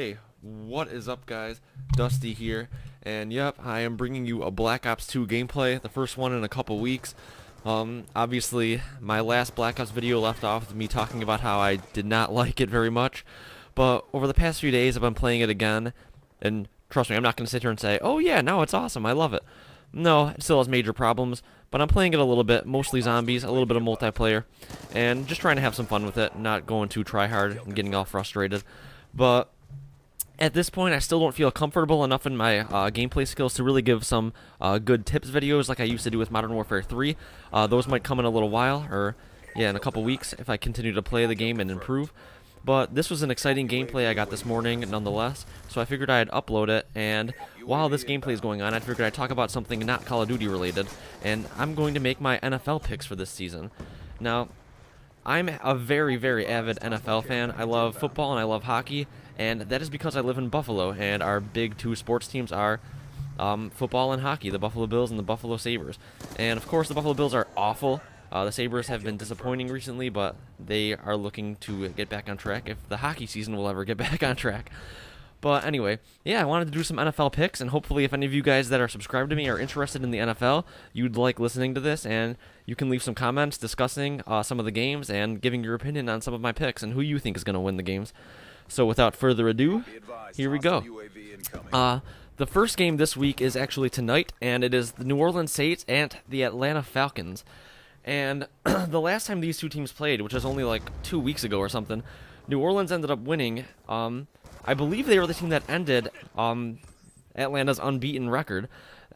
Hey, what is up, guys? Dusty here, and yep, I am bringing you a Black Ops 2 gameplay, the first one in a couple weeks. Obviously, my last Black Ops video left off with me talking about how I did not like it very much, but over the past few days I've been playing it again, and trust me, I'm not going to sit here and say, oh yeah, no, it's awesome, I love it. No, it still has major problems, but I'm playing it a little bit, mostly zombies, a little bit of multiplayer, and just trying to have some fun with it, not going too try-hard and getting all frustrated. But at this point, I still don't feel comfortable enough in my gameplay skills to really give some good tips videos like I used to do with Modern Warfare 3. Those might come in a little while, or yeah, in a couple weeks if I continue to play the game and improve. But this was an exciting gameplay I got this morning nonetheless, so I figured I'd upload it, and while this gameplay is going on, I figured I'd talk about something not Call of Duty related, and I'm going to make my NFL picks for this season. Now, I'm a very, very avid NFL fan. I love football and I love hockey, and that is because I live in Buffalo, and our big two sports teams are football and hockey, the Buffalo Bills and the Buffalo Sabres. And of course, the Buffalo Bills are awful. The Sabres have been disappointing recently, but they are looking to get back on track if the hockey season will ever get back on track. But anyway, yeah, I wanted to do some NFL picks, and hopefully if any of you guys that are subscribed to me are interested in the NFL, you'd like listening to this, and you can leave some comments discussing some of the games and giving your opinion on some of my picks and who you think is going to win the games. So without further ado, here we go. The first game this week is actually tonight, and it is the New Orleans Saints and the Atlanta Falcons. And the last time these two teams played, which was only like 2 weeks ago or something, New Orleans ended up winning. I believe they were the team that ended Atlanta's unbeaten record.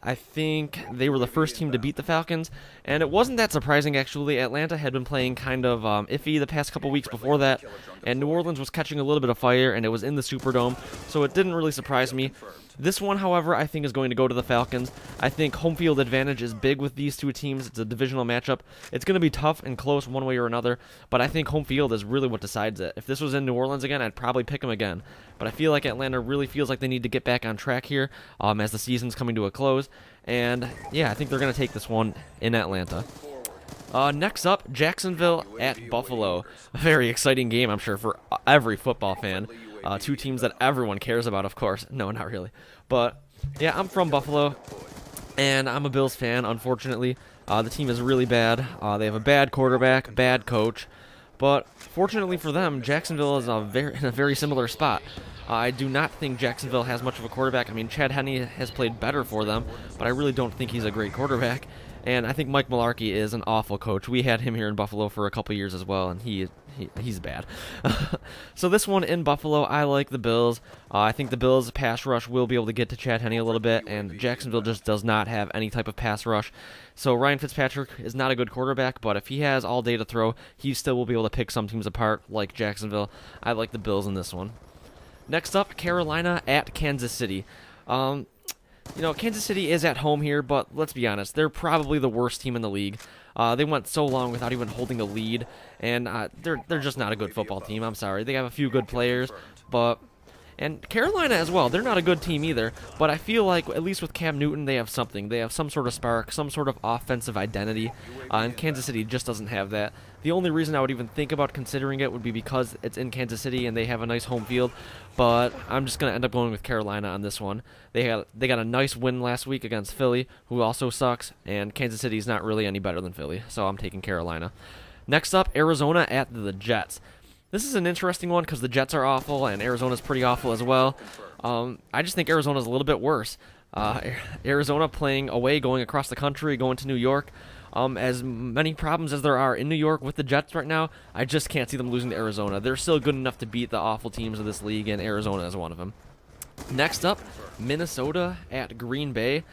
I think they were the first team to beat the Falcons, and it wasn't that surprising actually. Atlanta had been playing kind of iffy the past couple weeks before that, and New Orleans was catching a little bit of fire, and it was in the Superdome, so it didn't really surprise me. This one, however, I think is going to go to the Falcons. I think home field advantage is big with these two teams. It's a divisional matchup. It's going to be tough and close one way or another, but I think home field is really what decides it. If this was in New Orleans again, I'd probably pick them again. But I feel like Atlanta really feels like they need to get back on track here as the season's coming to a close. And yeah, I think they're going to take this one in Atlanta. Next up, Jacksonville at Buffalo. A very exciting game, I'm sure, for every football fan. Two teams that everyone cares about, of course. No, not really. But yeah, I'm from Buffalo, and I'm a Bills fan, unfortunately. The team is really bad. They have a bad quarterback, bad coach. But fortunately for them, Jacksonville is in a very similar spot. I do not think Jacksonville has much of a quarterback. I mean, Chad Henne has played better for them, but I really don't think he's a great quarterback. And I think Mike Mularkey is an awful coach. We had him here in Buffalo for a couple years as well, and he's bad. So this one in Buffalo, I like the Bills. I think the Bills' pass rush will be able to get to Chad Henne a little bit, and Jacksonville just does not have any type of pass rush. So Ryan Fitzpatrick is not a good quarterback, but if he has all day to throw, he still will be able to pick some teams apart, like Jacksonville. I like the Bills in this one. Next up, Carolina at Kansas City. You know, Kansas City is at home here, but let's be honest, they're probably the worst team in the league. They went so long without even holding a lead, and they're just not a good football team. I'm sorry. They have a few good players, and Carolina as well. They're not a good team either, but I feel like at least with Cam Newton, they have something. They have some sort of spark, some sort of offensive identity, and Kansas City just doesn't have that. The only reason I would even think about considering it would be because it's in Kansas City and they have a nice home field, but I'm just going to end up going with Carolina on this one. They got a nice win last week against Philly, who also sucks, and Kansas City's not really any better than Philly, so I'm taking Carolina. Next up, Arizona at the Jets. This is an interesting one because the Jets are awful and Arizona's pretty awful as well. I just think Arizona's a little bit worse. Arizona playing away, going across the country, going to New York. As many problems as there are in New York with the Jets right now, I just can't see them losing to Arizona. They're still good enough to beat the awful teams of this league, and Arizona is one of them. Next up, Minnesota at Green Bay.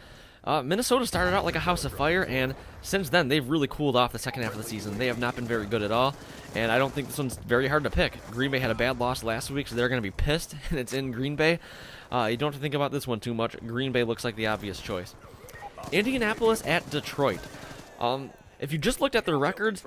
Minnesota started out like a house of fire, and since then, they've really cooled off the second half of the season. They have not been very good at all, and I don't think this one's very hard to pick. Green Bay had a bad loss last week, so they're going to be pissed, and it's in Green Bay. You don't have to think about this one too much. Green Bay looks like the obvious choice. Indianapolis at Detroit. If you just looked at their records,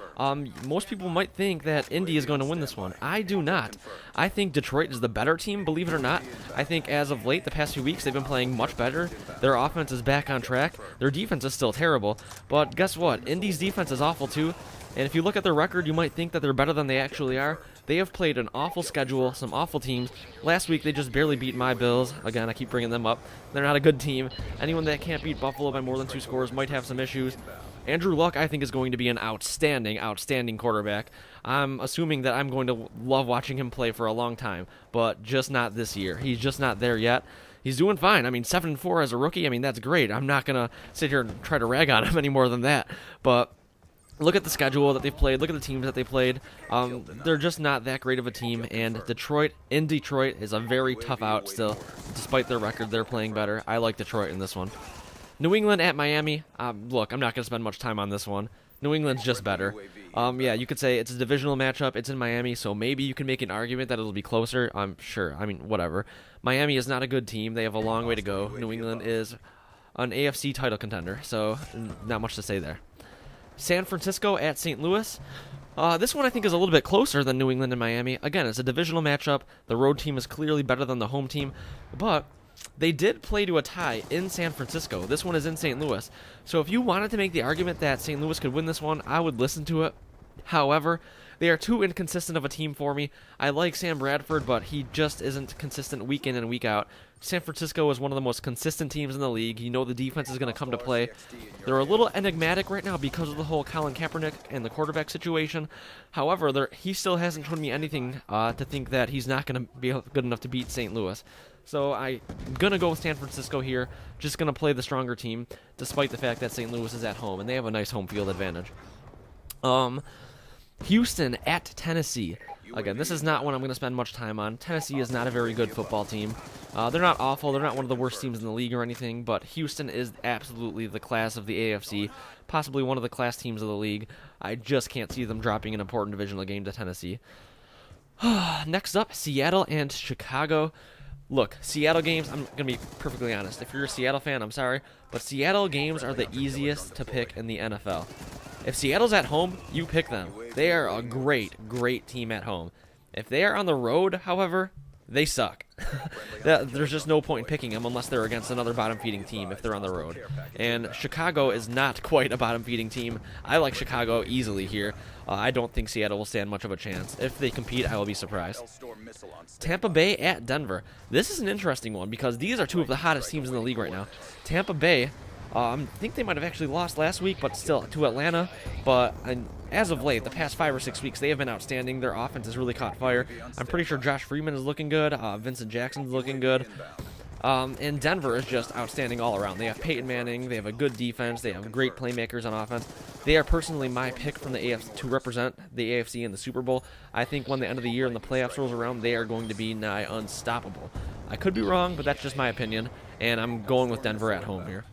most people might think that Indy is going to win this one. I do not. I think Detroit is the better team, believe it or not. I think as of late, the past few weeks, they've been playing much better. Their offense is back on track. Their defense is still terrible. But guess what? Indy's defense is awful too. And if you look at their record, you might think that they're better than they actually are. They have played an awful schedule, some awful teams. Last week, they just barely beat my Bills. Again, I keep bringing them up. They're not a good team. Anyone that can't beat Buffalo by more than 2 scores might have some issues. Andrew Luck, I think, is going to be an outstanding quarterback. I'm assuming that I'm going to love watching him play for a long time, but just not this year. He's just not there yet. He's doing fine. I mean, 7-4 as a rookie, I mean, that's great. I'm not going to sit here and try to rag on him any more than that. But look at the schedule that they've played. Look at the teams that they played. They're just not that great of a team, and Detroit is a very tough out still. Despite their record, they're playing better. I like Detroit in this one. New England at Miami. Look, I'm not going to spend much time on this one. New England's just better. Yeah, you could say it's a divisional matchup. It's in Miami, so maybe you can make an argument that it'll be closer. I'm sure. I mean, whatever. Miami is not a good team. They have a long way to go. New England is an AFC title contender, so not much to say there. San Francisco at St. Louis. This one I think is a little bit closer than New England and Miami. Again, it's a divisional matchup. The road team is clearly better than the home team, but they did play to a tie in San Francisco. This one is in St. Louis. So if you wanted to make the argument that St. Louis could win this one, I would listen to it. However, they are too inconsistent of a team for me. I like Sam Bradford, but he just isn't consistent week in and week out. San Francisco is one of the most consistent teams in the league. You know the defense is going to come to play. They're a little enigmatic right now because of the whole Colin Kaepernick and the quarterback situation. However, he still hasn't shown me anything to think that he's not going to be good enough to beat St. Louis. So I'm going to go with San Francisco here. Just going to play the stronger team, despite the fact that St. Louis is at home, and they have a nice home field advantage. Houston at Tennessee. Again, this is not one I'm going to spend much time on. Tennessee is not a very good football team. They're not awful. They're not one of the worst teams in the league or anything, but Houston is absolutely the class of the AFC, possibly one of the class teams of the league. I just can't see them dropping an important divisional game to Tennessee. Next up, Seattle and Chicago. Look, Seattle games, I'm going to be perfectly honest. If you're a Seattle fan, I'm sorry, but Seattle games are the easiest to pick in the NFL. If Seattle's at home, you pick them. They are a great team at home. If they are on the road, however, they suck. There's just no point in picking them unless they're against another bottom-feeding team if they're on the road. And Chicago is not quite a bottom-feeding team. I like Chicago easily here. I don't think Seattle will stand much of a chance. If they compete, I will be surprised. Tampa Bay at Denver. This is an interesting one because these are two of the hottest teams in the league right now. Tampa Bay, I think they might have actually lost last week, but still to Atlanta. But as of late, the past 5 or 6 weeks, they have been outstanding. Their offense has really caught fire. I'm pretty sure Josh Freeman is looking good. Vincent Jackson's looking good. And Denver is just outstanding all around. They have Peyton Manning. They have a good defense. They have great playmakers on offense. They are personally my pick from the AFC to represent the AFC in the Super Bowl. I think when the end of the year and the playoffs rolls around, they are going to be nigh unstoppable. I could be wrong, but that's just my opinion. And I'm going with Denver at home here.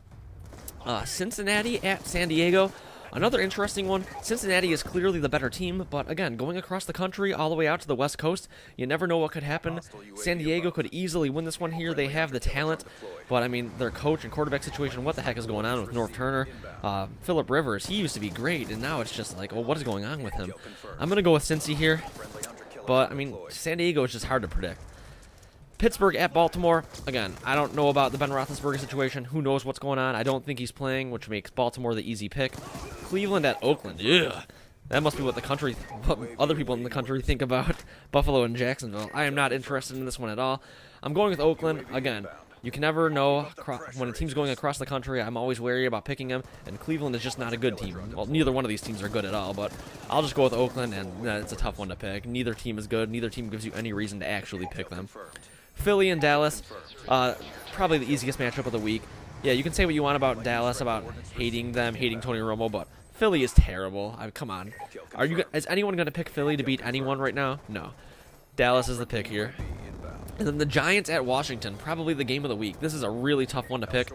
Cincinnati at San Diego. Another interesting one. Cincinnati is clearly the better team, but again, going across the country all the way out to the West Coast, you never know what could happen. San Diego could easily win this one here. They have the talent, but I mean, their coach and quarterback situation, what the heck is going on with North Turner? Phillip Rivers, he used to be great, and now it's just like, well, what is going on with him? I'm going to go with Cincy here, but I mean, San Diego is just hard to predict. Pittsburgh at Baltimore. Again, I don't know about the Ben Roethlisberger situation. Who knows what's going on? I don't think he's playing, which makes Baltimore the easy pick. Cleveland at Oakland. Yeah, that must be what other people in the country think about Buffalo and Jacksonville. I am not interested in this one at all. I'm going with Oakland. Again, you can never know when a team's going across the country. I'm always wary about picking them, and Cleveland is just not a good team. Well, neither one of these teams are good at all, but I'll just go with Oakland, and it's a tough one to pick. Neither team is good. Neither team gives you any reason to actually pick them. Philly and Dallas, probably the easiest matchup of the week. Yeah, you can say what you want about Dallas, about hating them, hating Tony Romo, but Philly is terrible. I mean, come on. Is anyone going to pick Philly to beat anyone right now? No. Dallas is the pick here. And then the Giants at Washington, probably the game of the week. This is a really tough one to pick.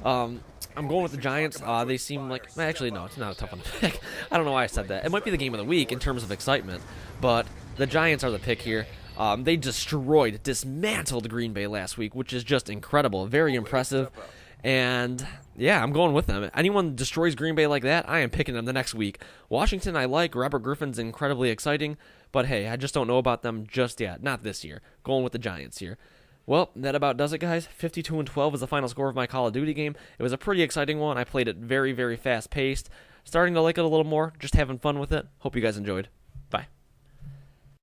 I'm going with the Giants. They seem like... Actually, no, it's not a tough one to pick. I don't know why I said that. It might be the game of the week in terms of excitement, but the Giants are the pick here. They dismantled Green Bay last week, which is just incredible. Very impressive. And, yeah, I'm going with them. Anyone destroys Green Bay like that, I am picking them the next week. Washington, I like. Robert Griffin's incredibly exciting. But, hey, I just don't know about them just yet. Not this year. Going with the Giants here. Well, that about does it, guys. 52-12 is the final score of my Call of Duty game. It was a pretty exciting one. I played it very, very fast-paced. Starting to like it a little more. Just having fun with it. Hope you guys enjoyed.